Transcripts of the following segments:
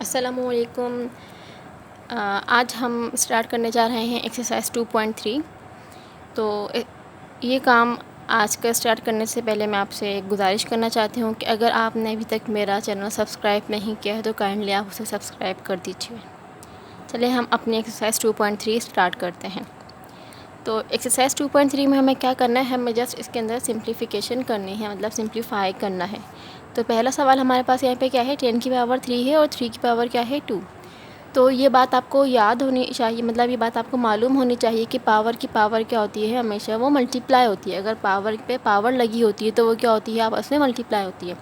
अस्सलामुअलैकुम। आज हम स्टार्ट करने जा रहे हैं एक्सरसाइज 2.3। तो ये काम आज का स्टार्ट करने से पहले मैं आपसे एक गुजारिश करना चाहती हूँ कि अगर आपने अभी तक मेरा चैनल सब्सक्राइब नहीं किया है तो काइंडली आप उसे सब्सक्राइब कर दीजिए। चलिए हम अपनी एक्सरसाइज 2.3 स्टार्ट करते हैं। तो एक्सरसाइज 2.3 में हमें क्या करना है, हमें जस्ट इसके अंदर सिंप्लीफिकेशन करनी है, मतलब सिंप्लीफाई करना है। तो पहला सवाल हमारे पास यहाँ पे क्या है, 10 की पावर 3 है और 3 की पावर क्या है 2। तो ये बात आपको याद होनी चाहिए, मतलब ये बात आपको मालूम होनी चाहिए कि पावर की पावर क्या होती है, हमेशा वो मल्टीप्लाई होती है। अगर पावर पे पावर लगी होती है तो वो क्या होती है, आपस में मल्टीप्लाई होती है।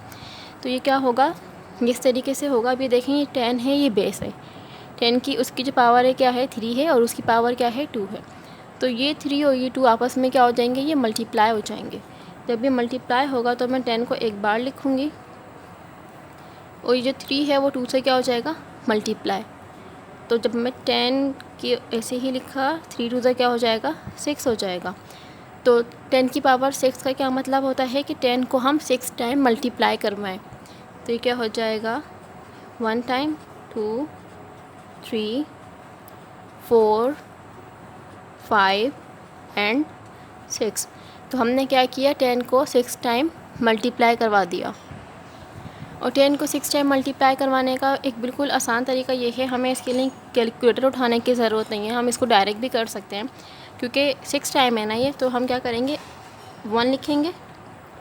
तो ये क्या होगा, इस तरीके से होगा। अभी देखें ये 10 है, ये बेस है 10 की, उसकी जो पावर है क्या है 3 है और उसकी पावर क्या है 2 है। तो ये 3 और ये 2 आपस में क्या हो जाएंगे, ये मल्टीप्लाई हो जाएंगे। जब ये मल्टीप्लाई होगा तो मैं 10 को एक बार लिखूँगी और ये जो 3 है वो 2 से क्या हो जाएगा, मल्टीप्लाई। तो जब मैं 10 की ऐसे ही लिखा, 3 2 से क्या हो जाएगा 6 हो जाएगा। तो 10 की पावर 6 का क्या मतलब होता है कि 10 को हम 6 टाइम मल्टीप्लाई करवाएं। तो ये क्या हो जाएगा 1 टाइम 2 3 4 5 एंड 6। तो हमने क्या किया, 10 को 6 टाइम मल्टीप्लाई करवा दिया। और 10 को 6 टाइम मल्टीप्लाई करवाने का एक बिल्कुल आसान तरीका ये है, हमें इसके लिए कैलकुलेटर उठाने की ज़रूरत नहीं है, हम इसको डायरेक्ट भी कर सकते हैं क्योंकि 6 टाइम है ना ये। तो हम क्या करेंगे, 1 लिखेंगे,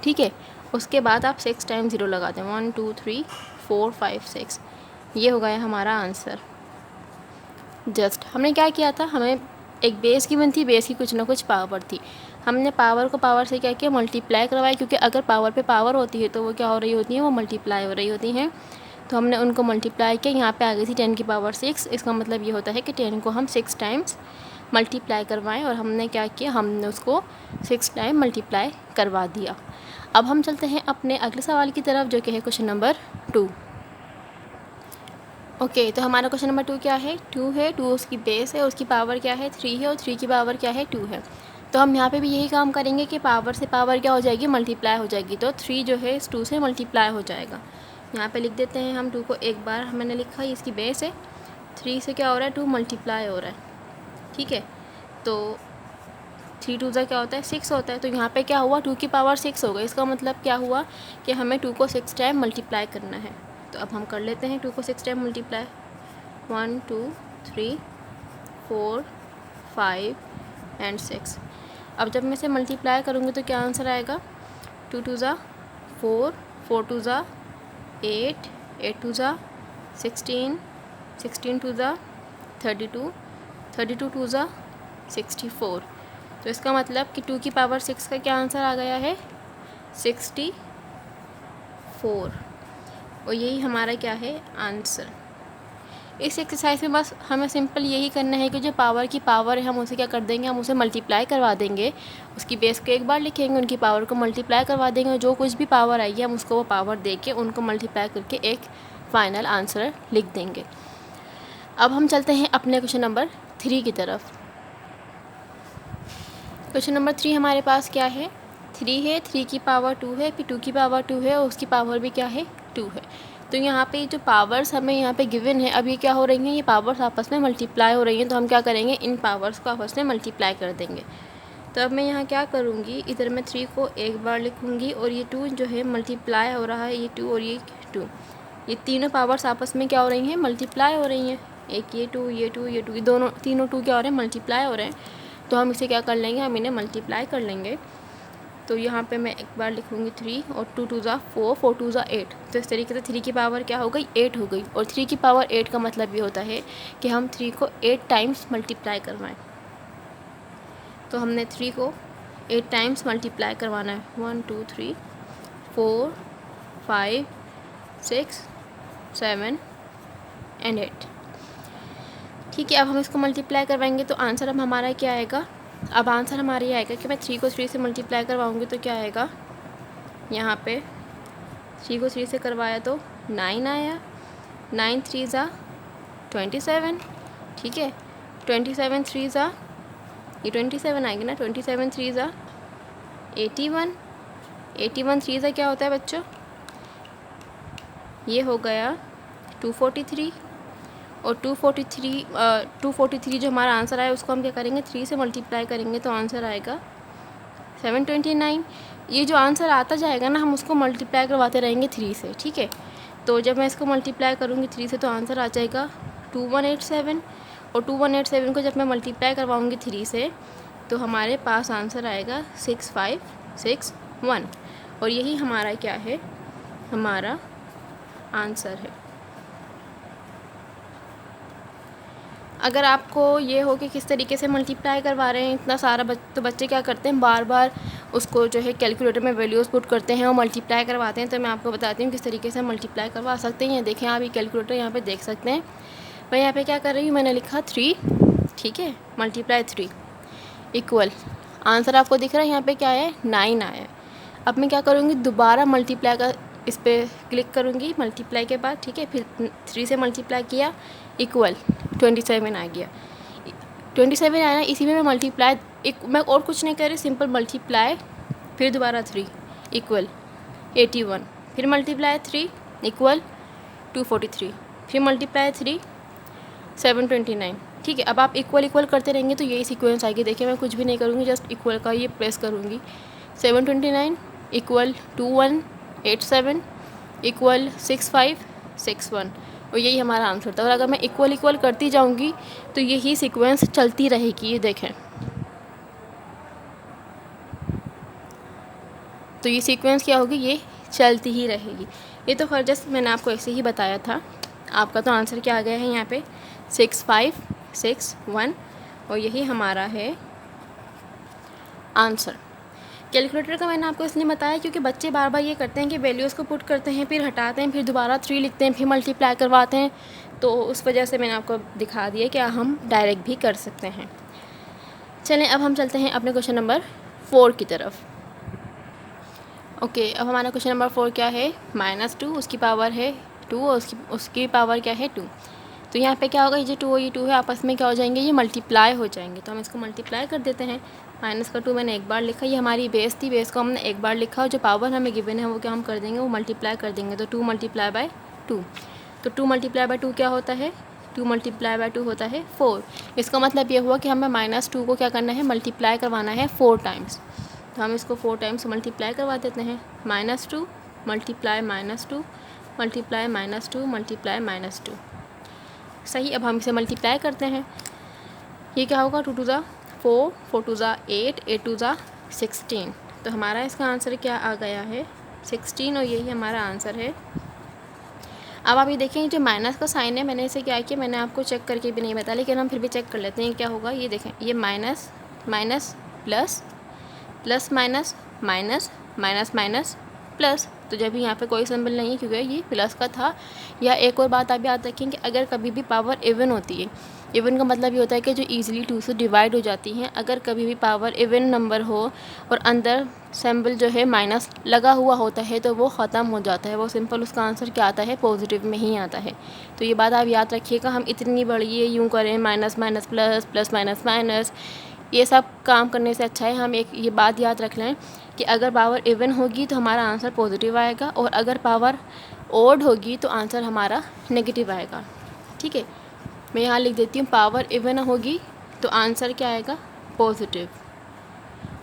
ठीक है। उसके बाद आप 6 टाइम 0 लगा दें, 1 2 3 4 5 6। ये हो गया हमारा आंसर। जस्ट हमने क्या किया था, हमें एक बेस गिवन थी, बेस की कुछ ना कुछ पावर थी, हमने पावर को पावर से क्या किया, मल्टीप्लाई करवाया। क्योंकि अगर पावर पे पावर होती है तो वो क्या हो रही होती है, वो मल्टीप्लाई हो रही होती हैं। तो हमने उनको मल्टीप्लाई किया, यहाँ पे आ गई थी 10 की पावर 6। इसका मतलब ये होता है कि 10 को हम 6 टाइम्स मल्टीप्लाई करवाएं और हमने क्या किया, हमने उसको 6 टाइम मल्टीप्लाई करवा दिया। अब हम चलते हैं अपने अगले सवाल की तरफ, जो कि है क्वेश्चन नंबर 2। ओके, तो हमारा क्वेश्चन नंबर 2 क्या है, 2 है, 2 उसकी बेस है, उसकी पावर क्या है 3 है और 3 की पावर क्या है 2 है। तो हम यहाँ पे भी यही काम करेंगे कि पावर से पावर क्या हो जाएगी, मल्टीप्लाई हो जाएगी। तो 3 जो है इस 2 से मल्टीप्लाई हो जाएगा। यहाँ पे लिख देते हैं हम 2 को एक बार, मैंने लिखा है इसकी बेस है, 3 से क्या हो रहा है 2 मल्टीप्लाई हो रहा है, ठीक है। तो 3 2 क्या होता है 6 होता है। तो यहाँ पे क्या हुआ, 2 की पावर 6 हो गई। इसका मतलब क्या हुआ कि हमें 2 को 6 टाइम मल्टीप्लाई करना है। तो अब हम कर लेते हैं 2 को 6 टाइम मल्टीप्लाई, 1 2 3 4 5 एंड 6। अब जब मैं इसे मल्टीप्लाई करूँगी तो क्या आंसर आएगा, 2 2 4 4 2 8 8 2 16 16 2 32 32 2 64। तो इसका मतलब कि 2 की पावर 6 का क्या आंसर आ गया है 64। और यही हमारा क्या है आंसर। इस एक्सरसाइज में बस हमें सिंपल यही करना है कि जो पावर की पावर है हम उसे क्या कर देंगे, हम उसे मल्टीप्लाई करवा देंगे। उसकी बेस को एक बार लिखेंगे, उनकी पावर को मल्टीप्लाई करवा देंगे और जो कुछ भी पावर आई है हम उसको वो पावर दे के उनको मल्टीप्लाई करके एक फ़ाइनल आंसर लिख देंगे। अब हम चलते हैं अपने क्वेश्चन नंबर 3 की तरफ। क्वेश्चन नंबर 3 हमारे पास क्या है, 3 है, 3 की पावर 2 है, फिर 2 की पावर 2 है और उसकी पावर भी क्या है 2 है। तो यहाँ पे जो पावर्स हमें यहाँ पे गिवन है, अब ये क्या हो रही हैं, ये पावर्स आपस में मल्टीप्लाई हो रही हैं। तो हम क्या करेंगे, इन पावर्स को आपस में मल्टीप्लाई कर देंगे। तो अब मैं यहाँ क्या करूँगी, इधर मैं 3 को एक बार लिखूँगी और ये 2 जो है मल्टीप्लाई हो रहा है, ये 2 और ये 2, ये तीनों पावर्स आपस में क्या हो रही हैं, मल्टीप्लाई हो रही हैं। एक ये 2 ये 2 ये 2, ये दोनों तीनों 2 क्या हो रहे हैं, मल्टीप्लाई हो रहे हैं। तो हम इसे क्या कर लेंगे, हम इन्हें मल्टीप्लाई कर लेंगे। तो यहाँ पे मैं एक बार लिखूँगी 3 और 2 2 4 4 2 8। तो इस तरीके से 3 की पावर क्या हो गई 8 हो गई। और 3 की पावर 8 का मतलब ये होता है कि हम 3 को 8 टाइम्स मल्टीप्लाई करवाएं। तो हमने 3 को 8 टाइम्स मल्टीप्लाई करवाना है, 1 2 3 4 5 6 7 एंड 8, ठीक है। अब हम इसको मल्टीप्लाई करवाएंगे तो आंसर अब हमारा क्या आएगा, अब आंसर हमारा ये आएगा कि मैं 3 को 3 से मल्टीप्लाई करवाऊँगी तो क्या आएगा, यहाँ पे 3 को 3 से करवाया तो 9 आया, 9 3 27, ठीक है। 27 3 ये 27 आएगी ना, 27 3 81, 81 3 क्या होता है बच्चों, ये हो गया 243। और 243 जो हमारा आंसर आया उसको हम क्या करेंगे, 3 से मल्टीप्लाई करेंगे तो आंसर आएगा 729। ये जो आंसर आता जाएगा ना, हम उसको मल्टीप्लाई करवाते रहेंगे 3 से, ठीक है। तो जब मैं इसको मल्टीप्लाई करूँगी 3 से तो आंसर आ जाएगा 2187, और 2187 को जब मैं मल्टीप्लाई करवाऊँगी 3 से तो हमारे पास आंसर आएगा 6561, और यही हमारा क्या है, हमारा आंसर है। अगर आपको ये हो कि किस तरीके से मल्टीप्लाई करवा रहे हैं इतना सारा तो बच्चे क्या करते हैं, बार बार उसको जो है कैलकुलेटर में वैल्यूज़ पुट करते हैं और मल्टीप्लाई करवाते हैं। तो मैं आपको बताती हूँ किस तरीके से मल्टीप्लाई करवा सकते हैं। ये देखें आप, ये कैलकुलेटर यहाँ पे देख सकते हैं। मैं यहाँ पे क्या कर रही हूँ, मैंने लिखा 3, ठीक है, मल्टीप्लाई 3 इक्वल, आंसर आपको दिख रहा है यहाँ पे क्या है, 9 आया है। अब मैं क्या करूँगी, दोबारा मल्टीप्लाई का इस पर क्लिक करूँगी मल्टीप्लाई के बाद, ठीक है, फिर 3 से मल्टीप्लाई किया इक्वल 27 आ गया। 27 आया ना, इसी में मैं मल्टीप्लाई मैं और कुछ नहीं कर रही, सिंपल मल्टीप्लाई, फिर दोबारा 3 इक्वल 81, फिर मल्टीप्लाई 3 इक्वल 243, फिर मल्टीप्लाई 3 729, ठीक है। अब आप इक्वल करते रहेंगे तो यही सीक्वेंस आएगी। देखिए मैं कुछ भी नहीं करूँगी, जस्ट इक्वल का ये प्रेस करूँगी, 729 इक्वल 2187 इक्वल 6561, और यही हमारा आंसर था। और अगर मैं इक्वल करती जाऊँगी तो यही सीक्वेंस चलती रहेगी। ये देखें, तो ये सीक्वेंस क्या होगी, ये चलती ही रहेगी। ये तो खैर जस्ट मैंने आपको ऐसे ही बताया था। आपका तो आंसर क्या आ गया है यहाँ पे 6561, और यही हमारा है आंसर। कैलकुलेटर का मैंने आपको इसलिए बताया क्योंकि बच्चे बार बार ये करते हैं कि वैल्यूज़ को पुट करते हैं, फिर हटाते हैं, फिर दोबारा 3 लिखते हैं, फिर मल्टीप्लाई करवाते हैं। तो उस वजह से मैंने आपको दिखा दिया कि हम डायरेक्ट भी कर सकते हैं। चलें अब हम चलते हैं अपने क्वेश्चन नंबर 4 की तरफ। ओके, अब हमारा क्वेश्चन नंबर 4 क्या है, -2, उसकी पावर है 2, और उसकी पावर क्या है 2। तो यहाँ पे क्या होगा, ये जो 2 और ये 2 है आपस में क्या हो जाएंगे, ये मल्टीप्लाई हो जाएंगे। तो हम इसको मल्टीप्लाई कर देते हैं। -2 मैंने एक बार लिखा, ये हमारी बेस थी, बेस को हमने एक बार लिखा, और जो पावर हमें गिवन है वो क्या हम कर देंगे, वो मल्टीप्लाई कर देंगे। तो 2 मल्टीप्लाई बाय 2, तो 2 मल्टीप्लाई बाय 2 क्या होता है, 2 मल्टीप्लाई बाय 2 होता है 4। इसका मतलब ये हुआ कि हमें -2 को क्या करना है, मल्टीप्लाई करवाना है 4 टाइम्स। तो हम इसको 4 टाइम्स मल्टीप्लाई करवा देते हैं। -2 मल्टीप्लाई -2 मल्टीप्लाई -2 मल्टीप्लाई -2, सही। अब हम इसे मल्टीप्लाई करते हैं, ये क्या होगा, 2 2 ज़ा 4, 4 2 ज़ा 8, 8 2 ज़ा 16। तो हमारा इसका आंसर क्या आ गया है 16, और यही हमारा आंसर है। अब आप ये देखें, जो माइनस का साइन है, मैंने इसे क्या किया, मैंने आपको चेक करके भी नहीं बताया, लेकिन हम फिर भी चेक कर लेते हैं क्या होगा। ये देखें, ये minus minus plus plus minus minus minus minus plus, तो जब भी यहाँ पे कोई सिंबल नहीं है क्योंकि ये प्लस का था। या एक और बात आप याद रखें कि अगर कभी भी पावर इवन होती है, इवन का मतलब ये होता है कि जो ईजिली 2 से डिवाइड हो जाती हैं, अगर कभी भी पावर इवन नंबर हो और अंदर सिंबल जो है माइनस लगा हुआ होता है तो वो ख़त्म हो जाता है, वो सिंपल उसका आंसर क्या आता है, पॉजिटिव में ही आता है। तो ये बात आप याद रखिएगा। हम इतनी बड़ी यूँ करें, minus minus plus plus minus minus, ये सब काम करने से अच्छा है हम एक ये बात याद रख लें कि अगर पावर इवन होगी तो हमारा आंसर पॉजिटिव आएगा, और अगर पावर ओड होगी तो आंसर हमारा नेगेटिव आएगा, ठीक है। मैं यहाँ लिख देती हूँ, पावर इवन होगी तो आंसर क्या आएगा, पॉजिटिव।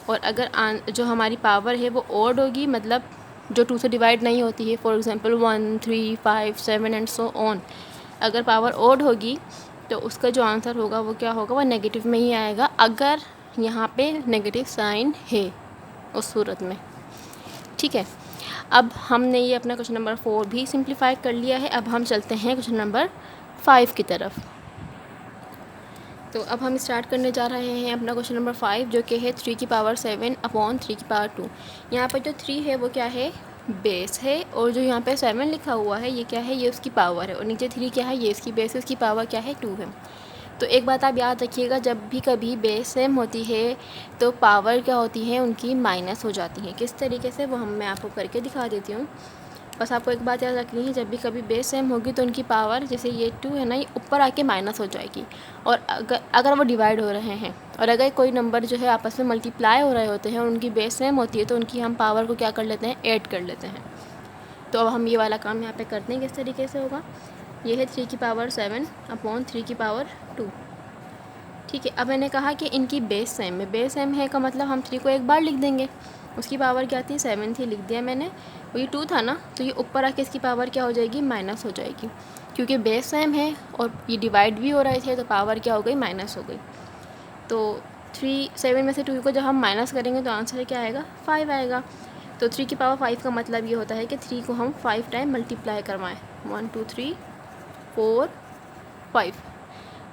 और अगर जो हमारी पावर है वो ओड होगी, मतलब जो 2 से डिवाइड नहीं होती है, for example 1 3 5 7 and so on, अगर पावर ओड होगी तो उसका जो आंसर होगा वो क्या होगा, वो नेगेटिव में ही आएगा, अगर यहाँ पे नेगेटिव साइन है उस सूरत में, ठीक है। अब हमने ये अपना क्वेश्चन नंबर 4 भी सिंप्लीफाई कर लिया है। अब हम चलते हैं क्वेश्चन नंबर 5 की तरफ। तो अब हम स्टार्ट करने जा रहे हैं अपना क्वेश्चन नंबर 5, जो कि है 3 की पावर 7 अपॉन 3 की पावर 2। यहाँ पर जो 3 है वो क्या है, बेस है, और जो यहाँ पे 7 लिखा हुआ है ये क्या है, ये उसकी पावर है, और नीचे 3 क्या है, ये इसकी बेस है, उसकी पावर क्या है, 2 है। तो एक बात आप याद रखिएगा, जब भी कभी बेस सेम होती है तो पावर क्या होती है, उनकी माइनस हो जाती है। किस तरीके से वो मैं आपको करके दिखा देती हूँ। बस आपको एक बात याद रखनी है, जब भी कभी बेस सेम होगी तो उनकी पावर, जैसे ये 2 है ना, ये ऊपर आके माइनस हो जाएगी। और अगर वो डिवाइड हो रहे हैं, और अगर कोई नंबर जो है आपस में मल्टीप्लाई हो रहे होते हैं और उनकी बेस सेम होती है तो उनकी हम पावर को क्या कर लेते हैं, ऐड कर लेते हैं। तो अब हम ये वाला काम यहाँ पे करते हैं, किस तरीके से होगा। ये है 3 की पावर 7 अपॉन 3 की पावर 2। ठीक है, अब मैंने कहा कि इनकी बेस सेम है। बेस सेम है का मतलब हम 3 को एक बार लिख देंगे। उसकी पावर क्या थी, 7 थी, लिख दिया मैंने। और ये 2 था ना, तो ये ऊपर आके इसकी पावर क्या हो जाएगी, माइनस हो जाएगी, क्योंकि बेस सेम है और ये डिवाइड भी हो रहे थे, तो पावर क्या हो गई, माइनस हो गई। तो 7 में से 2 को जब हम माइनस करेंगे तो आंसर क्या आएगा, 5 आएगा। तो 3 की पावर 5 का मतलब ये होता है कि 3 को हम 5 टाइम मल्टीप्लाई करवाएं। 1 2 3 4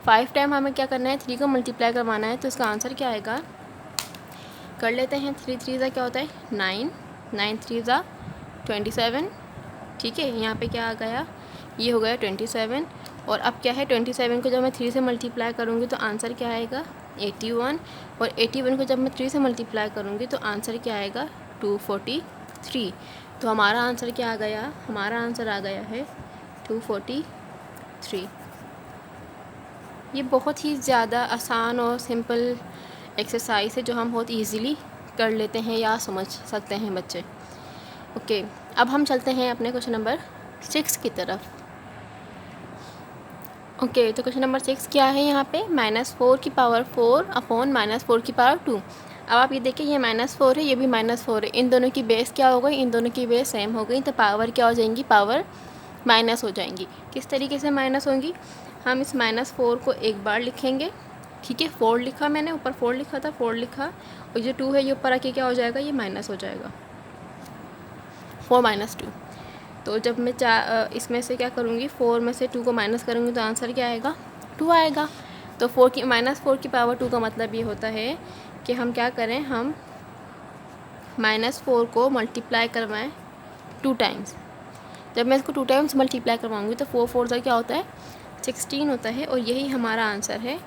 5 टाइम हमें क्या करना है, 3 को मल्टीप्लाई करवाना है। तो इसका आंसर क्या आएगा, कर लेते हैं। 3 3 ज़ा क्या होता है 9, 9 3 ज़ा 27। ठीक है, यहाँ पे क्या आ गया, ये हो गया 27। और अब क्या है, 27 को जब मैं 3 से मल्टीप्लाई करूँगी तो आंसर क्या आएगा, 81। और 81 को जब मैं 3 से मल्टीप्लाई करूँगी तो आंसर क्या आएगा, 243। तो हमारा आंसर क्या आ गया, हमारा आंसर आ गया है 243। ये बहुत ही ज़्यादा आसान और सिंपल एक्सरसाइज है जो हम बहुत इजीली कर लेते हैं या समझ सकते हैं बच्चे। ओके, अब हम चलते हैं अपने क्वेश्चन नंबर 6 की तरफ। ओके, तो क्वेश्चन नंबर 6 क्या है यहाँ पे, -4 की पावर 4 अपॉन -4 की पावर 2। अब आप ये देखिए, ये -4 है, ये भी -4 है, इन दोनों की बेस क्या हो गई, इन दोनों की बेस सेम हो गई, तो पावर क्या हो जाएंगी, पावर माइनस हो जाएंगी। किस तरीके से माइनस होंगी, हम इस -4 को एक बार लिखेंगे। ठीक है, 4 लिखा मैंने, ऊपर 4 लिखा था, 4 लिखा, और जो 2 है ये ऊपर आके क्या हो जाएगा, ये माइनस हो जाएगा, 4 - 2। तो जब मैं इसमें से क्या करूँगी, 4 में से 2 को माइनस करूँगी तो आंसर क्या आएगा, 2 आएगा। तो -4 की पावर 2 का मतलब ये होता है कि हम क्या करें, हम -4 को मल्टीप्लाई करवाएं 2 टाइम्स। जब मैं इसको 2 टाइम्स मल्टीप्लाई करवाऊँगी तो 4 4 क्या होता है, 16 होता है, और यही हमारा आंसर है।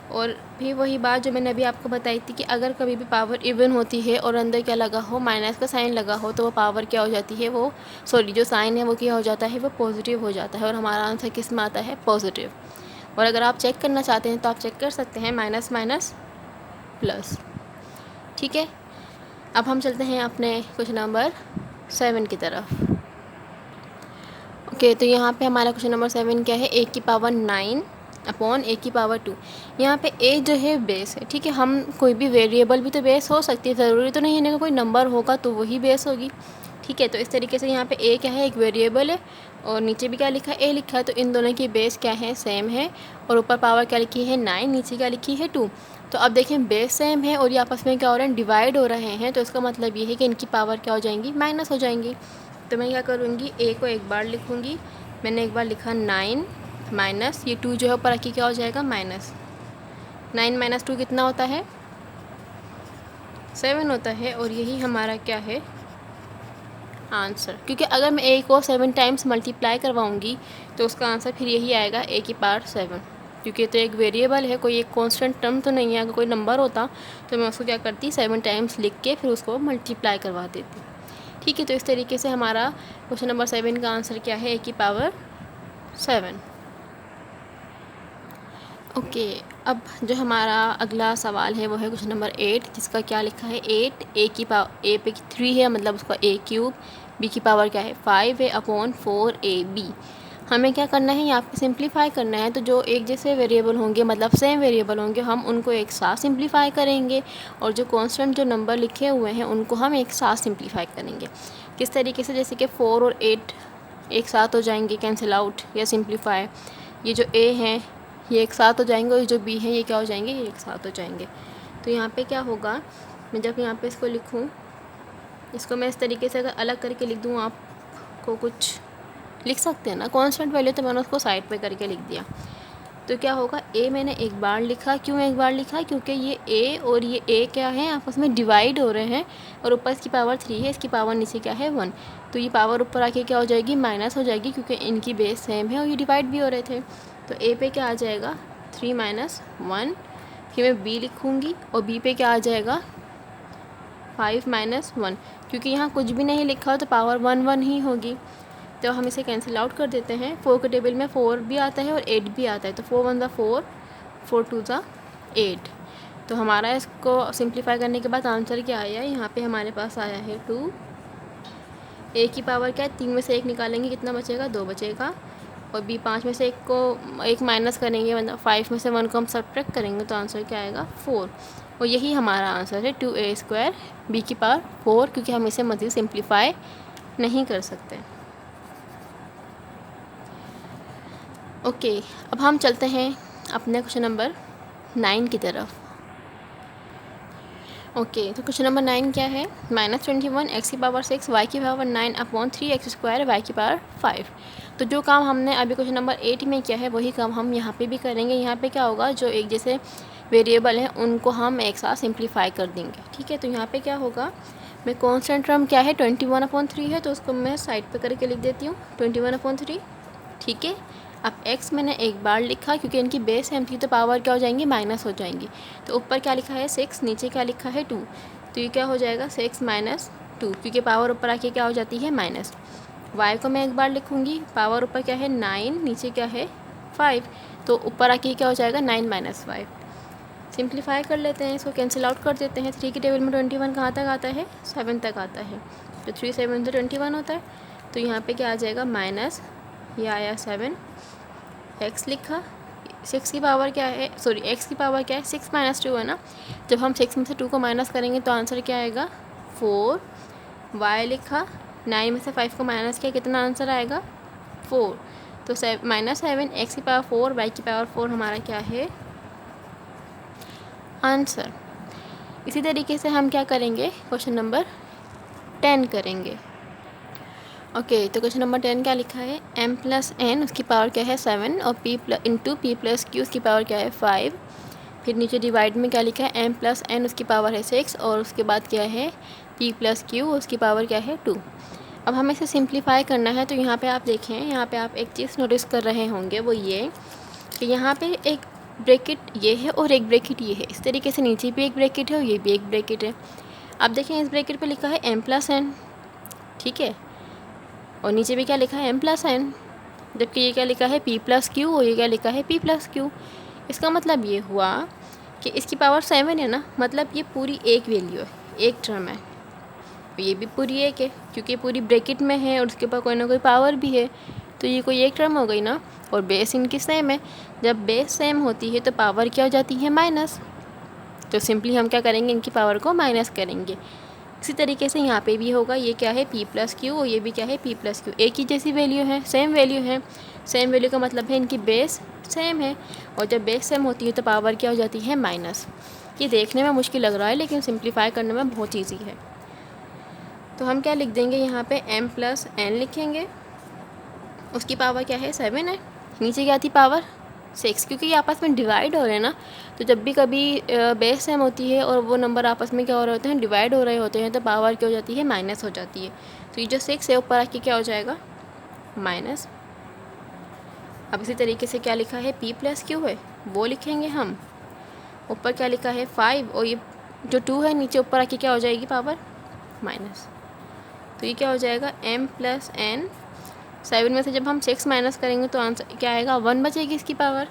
और भी वही बात जो मैंने अभी आपको बताई थी कि अगर कभी भी पावर इवन होती है और अंदर क्या लगा हो, माइनस का साइन लगा हो, तो वो पावर क्या हो जाती है, वो जो साइन है वो क्या हो जाता है, वो पॉजिटिव हो जाता है, और हमारा आंसर किस में आता है, पॉजिटिव। और अगर आप चेक करना चाहते हैं तो आप चेक कर सकते हैं, माइनस माइनस प्लस। ठीक है, अब हम चलते हैं अपने क्वेश्चन नंबर 7 की तरफ। ओके, तो यहाँ पे हमारा क्वेश्चन नंबर 7 क्या है, 1 की पावर 9 अपॉन 1 की पावर 2। यहाँ पे a जो है बेस है। ठीक है, हम कोई भी वेरिएबल भी तो बेस हो सकती है, ज़रूरी तो नहीं है ना कि कोई नंबर होगा तो वही बेस होगी। ठीक है, तो इस तरीके से यहाँ पे a क्या है, एक वेरिएबल है, और नीचे भी क्या लिखा है, a लिखा है, तो इन दोनों की बेस क्या है, सेम है, और ऊपर पावर क्या लिखी है, 9, नीचे क्या लिखी है, 2। तो अब देखें, बेस सेम है और ये आपस में क्या हो रहे हैं, डिवाइड हो रहे हैं, तो इसका मतलब ये है कि इनकी पावर क्या हो जाएंगी, माइनस हो जाएंगी। तो मैं क्या करूँगी, a को एक बार लिखूँगी, मैंने एक बार लिखा 9 माइनस ये 2 जो है ऊपर आके क्या हो जाएगा, माइनस 9 - 2 कितना होता है, 7 होता है, और यही हमारा क्या है, आंसर। क्योंकि अगर मैं a को 7 टाइम्स मल्टीप्लाई करवाऊँगी तो उसका आंसर फिर यही आएगा, a की पावर 7, क्योंकि तो एक वेरिएबल है, कोई एक कांस्टेंट टर्म तो नहीं है। अगर कोई नंबर होता तो मैं उसको क्या करती, 7 टाइम्स लिख के फिर उसको मल्टीप्लाई करवा देती। ठीक है, तो इस तरीके से हमारा क्वेश्चन नंबर 7 का आंसर क्या है, a की पावर 7। ओके, अब जो हमारा अगला सवाल है वो है क्वेश्चन नंबर 8, जिसका क्या लिखा है, 8 a की पावर, a पे 3 है, मतलब उसका a क्यूब, b की पावर क्या है, 5 है, अपॉन 4ab। हमें क्या करना है, यहाँ पे सिंप्लीफाई करना है। तो जो एक जैसे वेरिएबल होंगे, मतलब सेम वेरिएबल होंगे, हम उनको एक साथ सिंप्लीफाई करेंगे, और जो कांस्टेंट जो नंबर लिखे हुए हैं उनको हम एक साथ सिंप्लीफाई करेंगे। किस तरीके से, जैसे कि 4 और 8 एक साथ हो जाएंगे, कैंसिल आउट या सिंप्लीफाई। ये जो a हैं ये एक साथ हो जाएंगे, और जो b हैं ये क्या हो जाएंगे, ये एक साथ हो जाएंगे। तो यहाँ पे क्या होगा, मैं जब यहाँ पे इसको लिखूँ, इसको मैं इस तरीके से अगर अलग करके लिख दूँ, आपको कुछ लिख सकते हैं ना, कांस्टेंट वैल्यू, तो मैंने उसको साइड पे करके लिख दिया। तो क्या होगा, a मैंने एक बार लिखा, क्यों एक बार लिखा, क्योंकि ये a और ये a क्या है, आपस में डिवाइड हो रहे हैं, और ऊपर इसकी पावर 3 है, इसकी पावर नीचे क्या है, 1। तो ये पावर ऊपर आके क्या हो जाएगी, माइनस हो जाएगी, क्योंकि इनकी बेस सेम है और ये डिवाइड भी हो रहे थे। तो a पे क्या आ जाएगा, 3 - 1। फिर मैं b लिखूँगी, और b पे क्या आ जाएगा, 5 - 1, क्योंकि यहाँ कुछ भी नहीं लिखा हो तो पावर 1 1 ही होगी। तो हम इसे कैंसिल आउट कर देते हैं। 4 के टेबल में 4 भी आता है और 8 भी आता है, तो 4 1 4, 4 2 8। तो हमारा इसको सिंप्लीफाई करने के बाद आंसर क्या आया, यहाँ पे हमारे पास आया है 2। a की पावर क्या है, 3 में से 1 निकालेंगे, कितना बचेगा, 2 बचेगा, और बी 5 में से एक माइनस करेंगे, मतलब 5 में से 1 को हम सब्ट्रैक्ट करेंगे तो आंसर क्या आएगा 4। और यही हमारा आंसर है 2a² b की पावर 4, क्योंकि हम इसे मज़ीद सिंप्लीफाई नहीं कर सकते। ओके, अब हम चलते हैं अपने क्वेश्चन नंबर 9 की तरफ। ओके, तो क्वेश्चन नंबर 9 क्या है? -21 x की पावर 6 y की पावर 9/3x² y की पावर 5। तो जो काम हमने अभी क्वेश्चन नंबर 8 में किया है वही काम हम यहाँ पे भी करेंगे। यहाँ पे क्या होगा, जो एक जैसे वेरिएबल हैं उनको हम एक साथ सिंप्लीफाई कर देंगे। ठीक है, तो यहाँ पे क्या होगा, मैं कॉन्स्टेंट टर्म क्या है 21/3 है, तो उसको मैं साइड पे करके लिख देती हूँ 21/3। ठीक है, अब x मैंने एक बार लिखा क्योंकि इनकी बेस सेम थी तो पावर क्या हो जाएंगी, माइनस हो जाएंगी। तो ऊपर क्या लिखा है 6, नीचे क्या लिखा है 2, तो ये क्या हो जाएगा 6 - 2, क्योंकि पावर ऊपर आके क्या हो जाती है माइनस। y को मैं एक बार लिखूँगी, पावर ऊपर क्या है 9, नीचे क्या है 5, तो ऊपर आके क्या हो जाएगा 9 - 5। सिंप्लीफाई कर लेते हैं, इसको कैंसिल आउट कर देते हैं। 3 की टेबल में 21 कहाँ तक आता है, 7 तक आता है, तो 3 7 से 21 होता है। तो यहाँ पे क्या आ जाएगा माइनस, ये आया 7, x लिखा, 6 की पावर क्या है, सॉरी x की पावर क्या है 6 - 2 है ना। जब हम 6 में से 2 को माइनस करेंगे तो आंसर क्या आएगा 4। y लिखा, 9 में से 5 को माइनस किया, कितना आंसर आएगा 4। तो -7 x की पावर 4 y की पावर 4 हमारा क्या है आंसर। इसी तरीके से हम क्या करेंगे, क्वेश्चन नंबर 10 करेंगे। ओके, तो क्वेश्चन नंबर 10 क्या लिखा है, m+n उसकी पावर क्या है 7 और p + q उसकी पावर क्या है 5। फिर नीचे डिवाइड में क्या लिखा है m+n उसकी पावर है 6 और उसके बाद क्या है p + q उसकी पावर क्या है 2। अब हमें इसे सिंप्लीफाई करना है, तो यहाँ पे आप देखें, यहाँ पे आप एक चीज़ नोटिस कर रहे होंगे, वो ये कि यहाँ पे एक ब्रैकेट ये है और एक ब्रैकेट ये है। इस तरीके से नीचे भी एक ब्रैकेट है और ये भी एक ब्रैकेट है। अब देखें, इस ब्रैकेट पे लिखा है m+n, ठीक है, और नीचे भी क्या लिखा है m+n, जबकि ये क्या लिखा है p + q और ये क्या लिखा है p + q। इसका मतलब ये हुआ कि इसकी पावर 7 है ना, मतलब ये पूरी एक वैल्यू है, एक टर्म है। ये भी पूरी एक है क्योंकि पूरी ब्रैकेट में है और उसके पास कोई ना कोई पावर भी है, तो ये कोई एक टर्म हो गई ना। और बेस इनकी सेम है, जब बेस सेम होती है तो पावर क्या हो जाती है माइनस। तो सिंपली हम क्या करेंगे, इनकी पावर को माइनस करेंगे। इसी तरीके से यहाँ पे भी होगा, ये क्या है p + q और ये भी क्या है p + q, एक ही जैसी वैल्यू है, सेम वैल्यू है। सेम वैल्यू का मतलब है इनकी बेस सेम है, और जब बेस सेम होती है तो पावर क्या हो जाती है माइनस। ये देखने में मुश्किल लग रहा है लेकिन सिंप्लीफाई करने में बहुत ईजी है। तो हम क्या लिख देंगे, यहाँ पे m+n लिखेंगे, उसकी पावर क्या है 7 है, नीचे क्या थी पावर 6, क्योंकि ये आपस में डिवाइड हो रहे हैं ना। तो जब भी कभी बेस सेम होती है और वो नंबर आपस में क्या हो रहे होते हैं, डिवाइड हो रहे होते हैं, तो पावर क्या हो जाती है माइनस हो जाती है। तो ये जो 6 है ऊपर आके क्या हो जाएगा माइनस। अब इसी तरीके से क्या लिखा है p + q है वो लिखेंगे हम, ऊपर क्या लिखा है 5 और ये जो 2 है नीचे ऊपर आके क्या हो जाएगी पावर माइनस। तो ये क्या हो जाएगा m+n, 7 में से जब हम 6 माइनस करेंगे तो आंसर क्या आएगा 1 बचेगी इसकी पावर।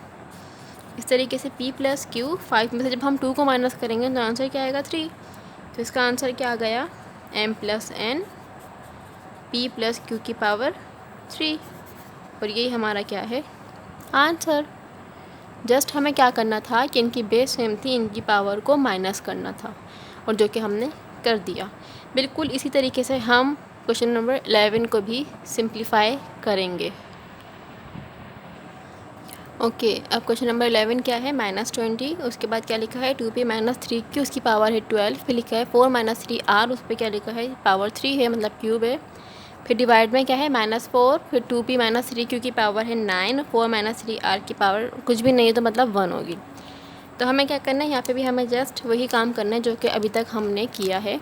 इस तरीके से p + q, 5 में से जब हम 2 को माइनस करेंगे तो आंसर क्या आएगा 3। तो इसका आंसर क्या आ गया m+n p + q की पावर 3, और यही हमारा क्या है आंसर। जस्ट हमें क्या करना था कि इनकी बेस सेम थी, इनकी पावर को माइनस करना था, और जो कि हमने कर दिया। बिल्कुल इसी तरीके से हम क्वेश्चन नंबर 11 को भी सिंप्लीफाई करेंगे। ओके, अब क्वेश्चन नंबर 11 क्या है, -20, उसके बाद क्या लिखा है 2p - 3q उसकी पावर है 12, फिर लिखा है 4 - 3r, उस पर क्या लिखा है पावर 3 है, मतलब क्यूब है। फिर डिवाइड में क्या है -4, फिर 2p - 3q की पावर है 9, 4 - 3r की पावर कुछ भी नहीं है तो मतलब 1 होगी। तो हमें क्या करना है, यहाँ पे भी हमें जस्ट वही काम करना है जो कि अभी तक हमने किया है।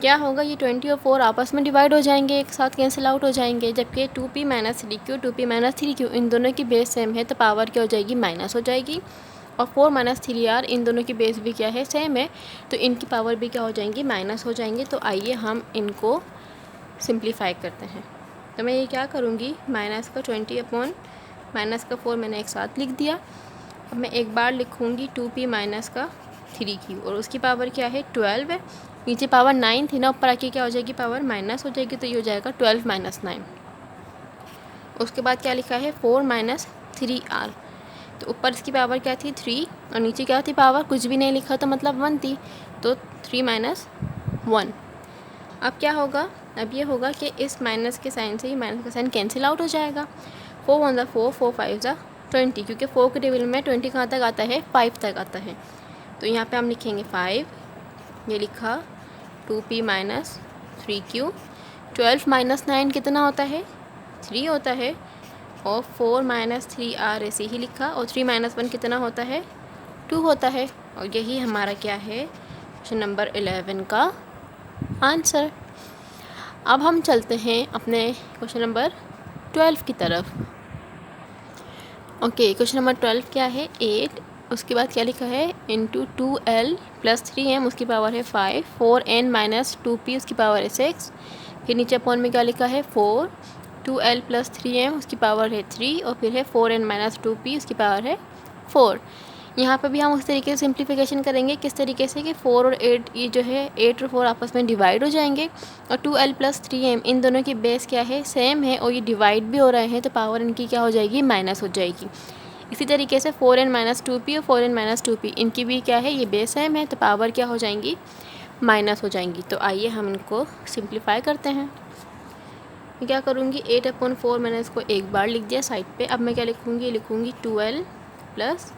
क्या होगा, ये 20 और 4 आपस में डिवाइड हो जाएंगे, एक साथ कैंसिल आउट हो जाएंगे, जबकि 2p - 3q 2p - 3q इन दोनों की बेस सेम है तो पावर क्या हो जाएगी माइनस हो जाएगी। और 4 - 3r इन दोनों की बेस भी क्या है सेम है, तो इनकी पावर भी क्या हो जाएंगी माइनस हो जाएंगे। तो आइए हम इनको सिंप्लीफाई करते हैं। तो मैं ये क्या करूँगी, माइनस का 20 अपॉन माइनस का 4 मैंने एक साथ लिख दिया। अब मैं एक बार लिखूँगी 2p - 3q और उसकी पावर क्या है 12 है, नीचे पावर 9 थी ना, ऊपर आके क्या हो जाएगी पावर माइनस हो जाएगी, तो ये हो जाएगा 12 - 9। उसके बाद क्या लिखा है 4 माइनस 3r। तो ऊपर इसकी पावर क्या थी 3 और नीचे क्या थी पावर, कुछ भी नहीं लिखा तो मतलब 1 थी, तो 3 माइनस 1। अब क्या होगा, अब ये होगा कि इस माइनस के साइन से ये माइनस का साइन कैंसिल आउट हो जाएगा। 4 1 ज़ा 4, 4 5 ज़ा 20, क्योंकि 4 के टेबल में 20 कहाँ तक आता है, 5 तक आता है। तो यहाँ पे हम लिखेंगे 5, ये लिखा 2p माइनस 3q। 12 माइनस 9 कितना होता है, 3 होता है, और 4 माइनस 3r ऐसे ही लिखा, और 3 माइनस 1 कितना होता है, 2 होता है। और यही हमारा क्या है, क्वेश्चन नंबर 11 का आंसर। अब हम चलते हैं अपने क्वेश्चन नंबर 12 की तरफ। ओके, क्वेश्चन नंबर 12 क्या है, 8, उसके बाद क्या लिखा है, इंटू 2l प्लस 3m उसकी पावर है 5, 4n माइनस 2p उसकी पावर है 6, फिर नीचे अपॉन में क्या लिखा है 4, 2l प्लस 3m उसकी पावर है 3, और फिर है 4n माइनस 2p उसकी पावर है 4। यहाँ पे भी हम उस तरीके से सिंप्लीफिकेशन करेंगे, किस तरीके से कि 4 और 8, ये जो है 8 और 4 आपस में डिवाइड हो जाएंगे, और 2l प्लस 3m इन दोनों की बेस क्या है, सेम है, और ये डिवाइड भी हो रहे हैं, तो पावर इनकी क्या हो जाएगी, माइनस हो जाएगी। इसी तरीके से 4n माइनस 2p और 4n माइनस 2p इनकी भी क्या है, ये बेस सेम है, तो पावर क्या हो जाएंगी, माइनस हो जाएंगी। तो आइए हम इनको सिंप्लीफाई करते हैं। मैं क्या करूँगी, 8/4 मैंने इसको एक बार लिख दिया साइड पे। अब मैं क्या लिखूँगी 12 प्लस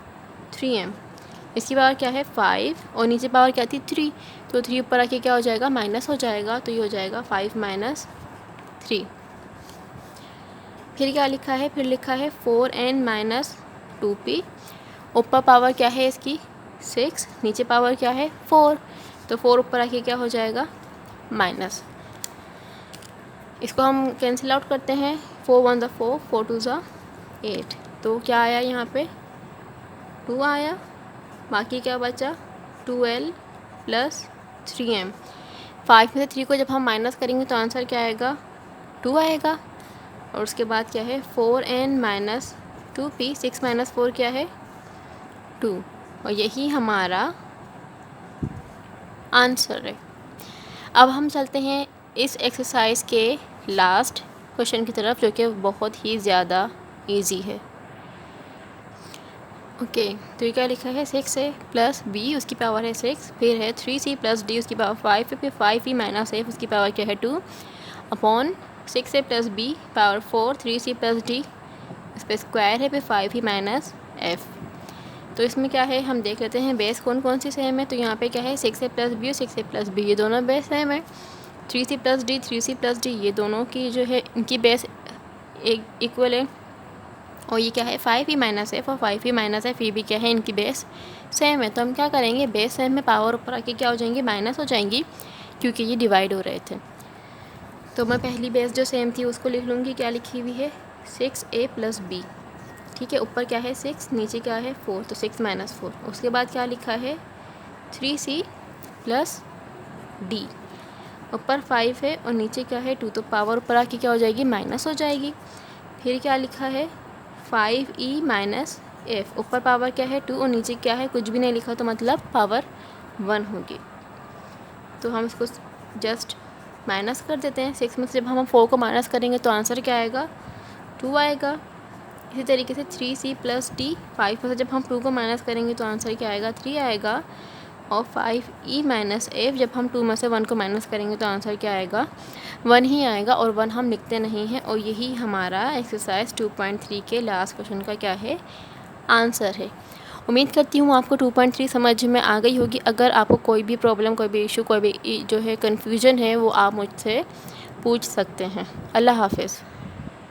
3m, इसकी पावर क्या है 5, और नीचे पावर क्या थी 3, तो 3 ऊपर आके क्या हो जाएगा, माइनस हो जाएगा, तो ये हो जाएगा 5 माइनस 3। फिर क्या लिखा है, फिर लिखा है 4n माइनस 2p, ऊपर पावर क्या है इसकी 6, नीचे पावर क्या है 4, तो 4 ऊपर आके क्या हो जाएगा, माइनस। इसको हम कैंसिल आउट करते हैं, 4 1 ज़ा 4, 4 2 ज़ा 8, तो क्या आया यहाँ पे 2 आया, बाकी क्या बचा 2l प्लस 3m। 5 में से 3 को जब हम माइनस करेंगे तो आंसर क्या आएगा, 2 आएगा। और उसके बाद क्या है 4n माइनस 2p, 6 माइनस 4 क्या है 2, और यही हमारा आंसर है। अब हम चलते हैं इस एक्सरसाइज के लास्ट क्वेश्चन की तरफ, जो कि बहुत ही ज़्यादा इजी है। ओके, तो ये क्या लिखा है, 6a प्लस b उसकी पावर है 6, फिर है 3c प्लस d उसकी पावर 5, फिर 5e माइनस f उसकी पावर क्या है 2, upon 6a plus b power 4, 3c plus d इस पर स्क्वायर है, फिर 5e माइनस f। तो इसमें क्या है, हम देख लेते हैं बेस कौन कौन सी सेम है। तो यहाँ पे क्या है 6a प्लस b और 6a प्लस b ये दोनों बेस सेम है। 3c plus d, 3c plus d ये दोनों की जो है इनकी बेस एक इक्वल है। और ये क्या है 5e माइनस एफ और 5e माइनस एफ, ये भी क्या है इनकी बेस सेम है। तो हम क्या करेंगे, बेस सेम में पावर ऊपर आके क्या हो जाएंगी, माइनस हो जाएंगी, क्योंकि ये डिवाइड हो रहे थे। तो मैं पहली बेस जो सेम थी उसको लिख लूँगी, क्या लिखी हुई है 6a प्लस b, ठीक है, ऊपर क्या है 6, नीचे क्या है 4, तो 6 माइनस 4। उसके बाद क्या लिखा है 3c प्लस d, ऊपर 5 है और नीचे क्या है 2, तो पावर ऊपर आके क्या हो जाएगी, माइनस हो जाएगी। फिर क्या लिखा है 5e माइनस एफ, ऊपर पावर क्या है 2 और नीचे क्या है कुछ भी नहीं लिखा, तो मतलब पावर 1 होगी। तो हम इसको जस्ट माइनस कर देते हैं। 6 में से जब हम 4 को माइनस करेंगे तो आंसर क्या आएगा, 2 आएगा। इसी तरीके से 3c प्लस d, 5 में से जब हम 2 को माइनस करेंगे तो आंसर क्या आएगा, 3 आएगा। और 5e माइनस एफ, जब हम 2 में से 1 को माइनस करेंगे तो आंसर क्या आएगा, 1 ही आएगा, और 1 हम लिखते नहीं हैं। और यही हमारा एक्सरसाइज 2.3 के लास्ट क्वेश्चन का क्या है, आंसर है। उम्मीद करती हूँ आपको 2.3 समझ में आ गई होगी। अगर आपको कोई भी प्रॉब्लम, कोई भी इशू, कोई भी जो है कन्फ्यूजन है, वो आप मुझसे पूछ सकते हैं। अल्लाह हाफिज़।